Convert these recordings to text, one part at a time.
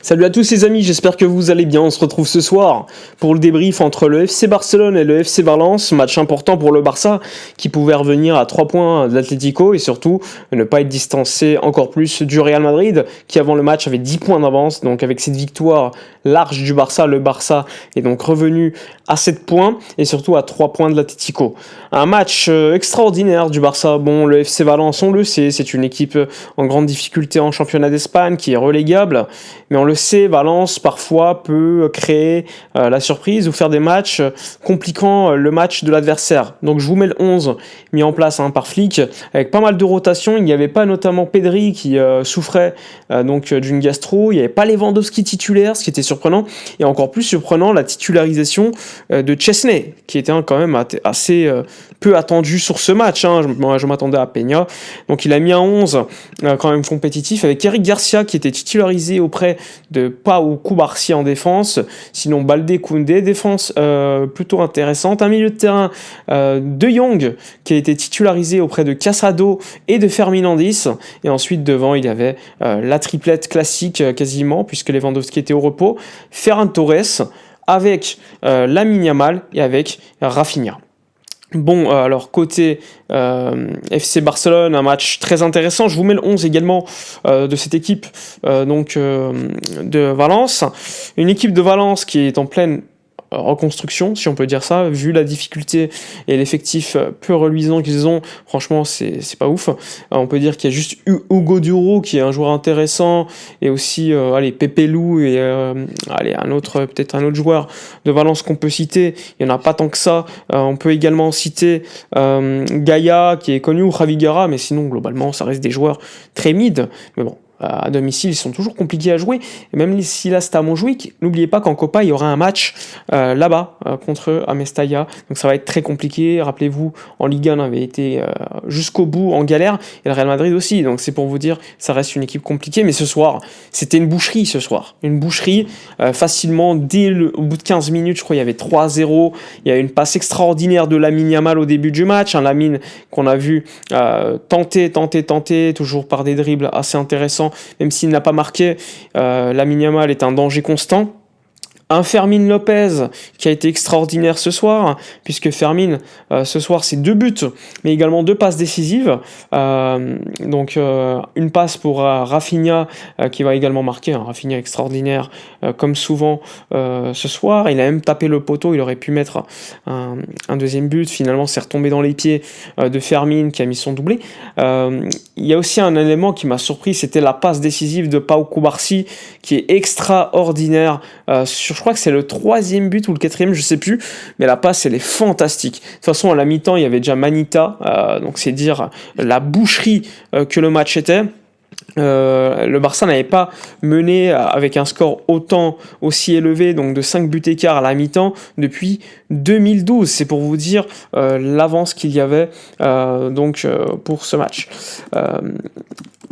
Salut à tous les amis, j'espère que vous allez bien. On se retrouve ce soir pour le débrief entre le FC Barcelone et le FC Valence. Match important pour le Barça qui pouvait revenir à 3 points de l'Atlético et surtout ne pas être distancé encore plus du Real Madrid qui avant le match avait 10 points d'avance. Donc avec cette victoire large du Barça, le Barça est donc revenu à 7 points et surtout à 3 points de l'Atlético. Un match extraordinaire du Barça. Bon, le FC Valence, on le sait, c'est une équipe en grande difficulté en championnat d'Espagne qui est relégable. Mais on le sait, Valence parfois peut créer la surprise ou faire des matchs compliquant le match de l'adversaire. Donc je vous mets le 11 mis en place par Flick avec pas mal de rotations. Il n'y avait pas notamment Pedri qui souffrait donc d'une gastro. Il n'y avait pas Lewandowski titulaire, ce qui était surprenant. Et encore plus surprenant, la titularisation de Chesney, qui était quand même assez peu attendu sur ce match. Je m'attendais à Peña. Donc il a mis un 11 quand même compétitif avec Eric Garcia qui était titularisé auprès de Pau Cubarsí en défense. Sinon Baldé, Koundé, défense plutôt intéressante. Un milieu de terrain De Jong qui a été titularisé auprès de Casado et de Ferminandis. Et ensuite devant il y avait la triplette classique quasiment puisque Lewandowski était au repos. Ferran Torres avec Lamine Yamal et avec Rafinha. Bon, alors côté FC Barcelone, un match très intéressant. Je vous mets le 11 également de cette équipe de Valence. Une équipe de Valence qui est en pleine reconstruction, si on peut dire ça, vu la difficulté et l'effectif peu reluisant qu'ils ont. Franchement, c'est pas ouf. On peut dire qu'il y a juste Hugo Duro qui est un joueur intéressant et aussi Pepe Lou et peut-être un autre joueur de Valence qu'on peut citer. Il n'y en a pas tant que ça. On peut également citer Gaïa qui est connu ou Javi Guerra, mais sinon globalement ça reste des joueurs très mid. Mais bon, à domicile, ils sont toujours compliqués à jouer. Et même si là, c'est à Montjuïc, n'oubliez pas qu'en Copa, il y aura un match là-bas contre Mestalla. Donc ça va être très compliqué. Rappelez-vous, en Ligue 1, on avait été jusqu'au bout en galère. Et le Real Madrid aussi. Donc c'est pour vous dire, ça reste une équipe compliquée. Mais ce soir, c'était une boucherie ce soir. Une boucherie facilement, au bout de 15 minutes, je crois, il y avait 3-0. Il y a eu une passe extraordinaire de Lamine Yamal au début du match. Un Lamine qu'on a vu tenter, toujours par des dribbles assez intéressants. Même s'il n'a pas marqué, Lamine Yamal est un danger constant. Un Fermin Lopez qui a été extraordinaire ce soir, puisque Fermin, ce soir, c'est 2 buts, mais également 2 passes décisives. Une passe pour Rafinha, qui va également marquer. Un Rafinha extraordinaire, comme souvent ce soir. Il a même tapé le poteau, il aurait pu mettre un deuxième but. Finalement, c'est retombé dans les pieds de Fermin, qui a mis son doublé. Il y a aussi un élément qui m'a surpris, c'était la passe décisive de Pau Cubarsí, qui est extraordinaire je crois que c'est le 3e but ou le 4e, je sais plus, mais la passe elle est fantastique. De toute façon à la mi-temps il y avait déjà Manita, donc c'est dire la boucherie que le match était. Le Barça n'avait pas mené avec un score aussi élevé, donc de 5 buts écart à la mi-temps depuis 2012. C'est pour vous dire l'avance qu'il y avait pour ce match.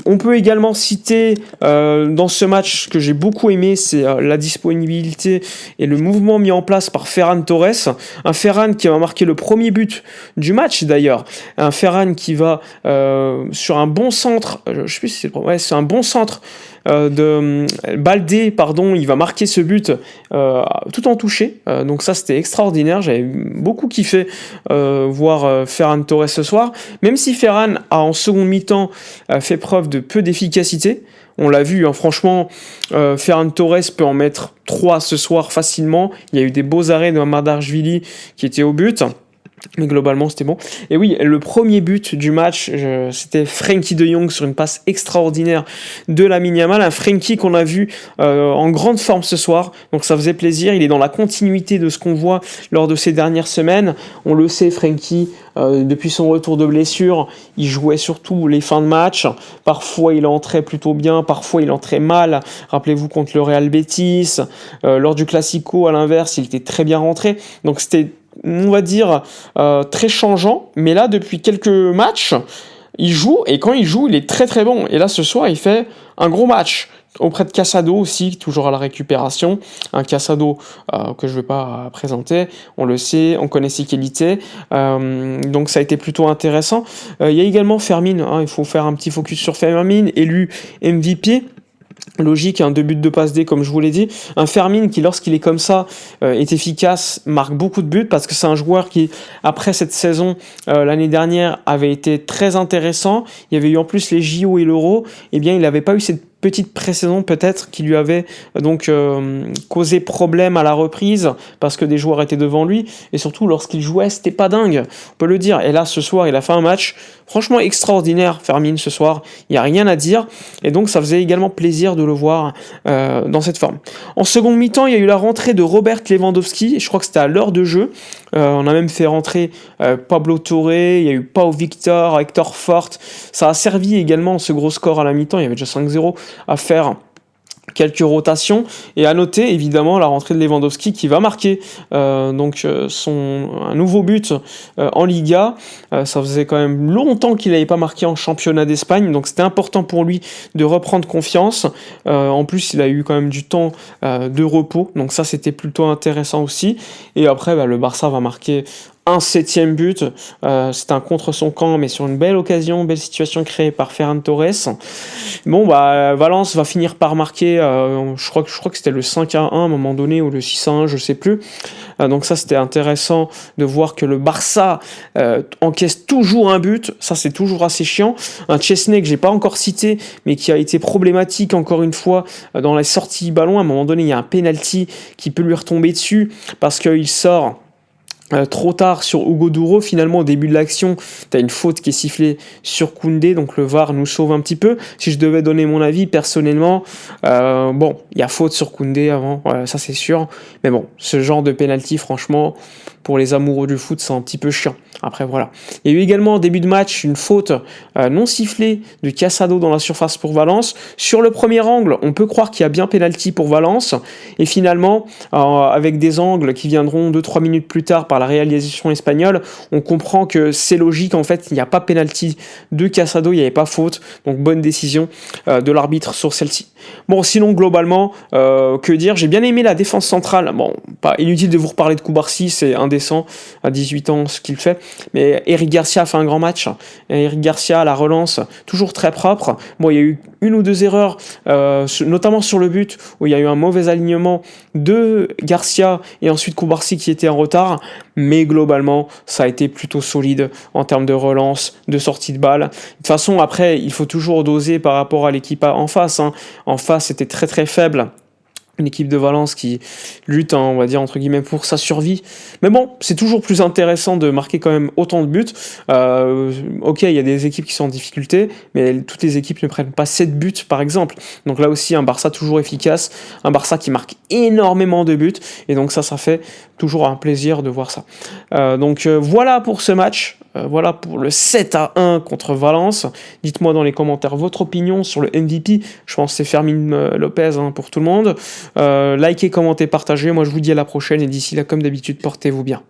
On peut également citer dans ce match, ce que j'ai beaucoup aimé, c'est la disponibilité et le mouvement mis en place par Ferran Torres. Un Ferran qui va marquer le premier but du match d'ailleurs. Un Ferran qui va sur un bon centre, je sais plus si c'est un bon centre de Baldé, il va marquer ce but tout en touché. Donc ça c'était extraordinaire, j'avais beaucoup kiffé voir Ferran Torres ce soir. Même si Ferran a en seconde mi-temps fait preuve de peu d'efficacité, on l'a vu, franchement, Ferran Torres peut en mettre 3 ce soir facilement. Il y a eu des beaux arrêts de Mamardashvili qui étaient au but. Mais globalement, c'était bon. Et oui, le premier but du match, c'était Frenkie de Jong sur une passe extraordinaire de Lamine Yamal. Un Frenkie qu'on a vu en grande forme ce soir. Donc ça faisait plaisir. Il est dans la continuité de ce qu'on voit lors de ces dernières semaines. On le sait, Frenkie, depuis son retour de blessure, il jouait surtout les fins de match. Parfois, il entrait plutôt bien. Parfois, il entrait mal. Rappelez-vous contre le Real Betis. Lors du Classico, à l'inverse, il était très bien rentré. Donc c'était, on va dire, très changeant, mais là depuis quelques matchs il joue, et quand il joue il est très très bon, et là ce soir il fait un gros match auprès de Casado aussi, toujours à la récupération, un Casado que je ne vais pas présenter, on le sait, on connaît ses qualités, donc ça a été plutôt intéressant. Il y a également Fermin, il faut faire un petit focus sur Fermin, élu MVP logique, un 2 buts de passe D comme je vous l'ai dit. Un Fermin qui, lorsqu'il est comme ça, est efficace, marque beaucoup de buts parce que c'est un joueur qui, après cette saison, l'année dernière, avait été très intéressant. Il y avait eu en plus les JO et l'Euro. Eh bien, il n'avait pas eu cette petite pré-saison peut-être qui lui avait donc causé problème à la reprise parce que des joueurs étaient devant lui et surtout lorsqu'il jouait c'était pas dingue, on peut le dire. Et là ce soir il a fait un match franchement extraordinaire, Fermin, ce soir, il n'y a rien à dire et donc ça faisait également plaisir de le voir dans cette forme. En seconde mi-temps il y a eu la rentrée de Robert Lewandowski, je crois que c'était à l'heure de jeu, on a même fait rentrer Pablo Torre, il y a eu Pau Victor, Hector Fort, ça a servi également ce gros score à la mi-temps, il y avait déjà 5-0 à faire quelques rotations et à noter évidemment la rentrée de Lewandowski qui va marquer un nouveau but en Liga. Ça faisait quand même longtemps qu'il n'avait pas marqué en championnat d'Espagne, donc c'était important pour lui de reprendre confiance. En plus il a eu quand même du temps de repos, donc ça c'était plutôt intéressant aussi. Et après le Barça va marquer un 7e but, c'est un contre son camp, mais sur une belle occasion, belle situation créée par Ferran Torres. Bon, Valence va finir par marquer, je crois que c'était le 5-1 à un moment donné, ou le 6-1, je sais plus. Donc ça, c'était intéressant de voir que le Barça encaisse toujours un but, ça c'est toujours assez chiant. Un Chesney que j'ai pas encore cité, mais qui a été problématique encore une fois dans la sortie ballon. À un moment donné, il y a un penalty qui peut lui retomber dessus, parce qu'il sort trop tard sur Hugo Duro. Finalement au début de l'action t'as une faute qui est sifflée sur Koundé, donc le VAR nous sauve un petit peu. Si je devais donner mon avis personnellement, il y a faute sur Koundé avant, ça c'est sûr, mais bon, ce genre de penalty franchement pour les amoureux du foot c'est un petit peu chiant. Après voilà, il y a eu également en début de match une faute non sifflée de Casado dans la surface pour Valence. Sur le premier angle on peut croire qu'il y a bien penalty pour Valence, et finalement avec des angles qui viendront 2-3 minutes plus tard par la réalisation espagnole, on comprend que c'est logique, en fait il n'y a pas penalty de Casado, il n'y avait pas faute, donc bonne décision de l'arbitre sur celle-ci. Bon, sinon globalement, que dire, j'ai bien aimé la défense centrale. Bon, pas inutile de vous reparler de Koubarsi, c'est indécent à 18 ans ce qu'il fait, mais Eric Garcia a fait un grand match. Eric Garcia à la relance, toujours très propre. Bon, il y a eu une ou deux erreurs, notamment sur le but où il y a eu un mauvais alignement de Garcia et ensuite Koubarsi qui était en retard, mais globalement ça a été plutôt solide en termes de relance, de sortie de balle. De toute façon après il faut toujours doser par rapport à l'équipe en face, hein. En face c'était très très faible, une équipe de Valence qui lutte, hein, on va dire entre guillemets, pour sa survie. Mais bon, c'est toujours plus intéressant de marquer quand même autant de buts. Ok, il y a des équipes qui sont en difficulté, mais toutes les équipes ne prennent pas 7 buts par exemple. Donc là aussi, un Barça toujours efficace, un Barça qui marque énormément de buts, et donc ça fait toujours un plaisir de voir ça. Voilà pour ce match. Voilà pour le 7-1 contre Valence. Dites-moi dans les commentaires votre opinion sur le MVP. Je pense que c'est Fermin Lopez, hein, pour tout le monde. Likez, commentez, partagez. Moi je vous dis à la prochaine, et d'ici là comme d'habitude portez-vous bien.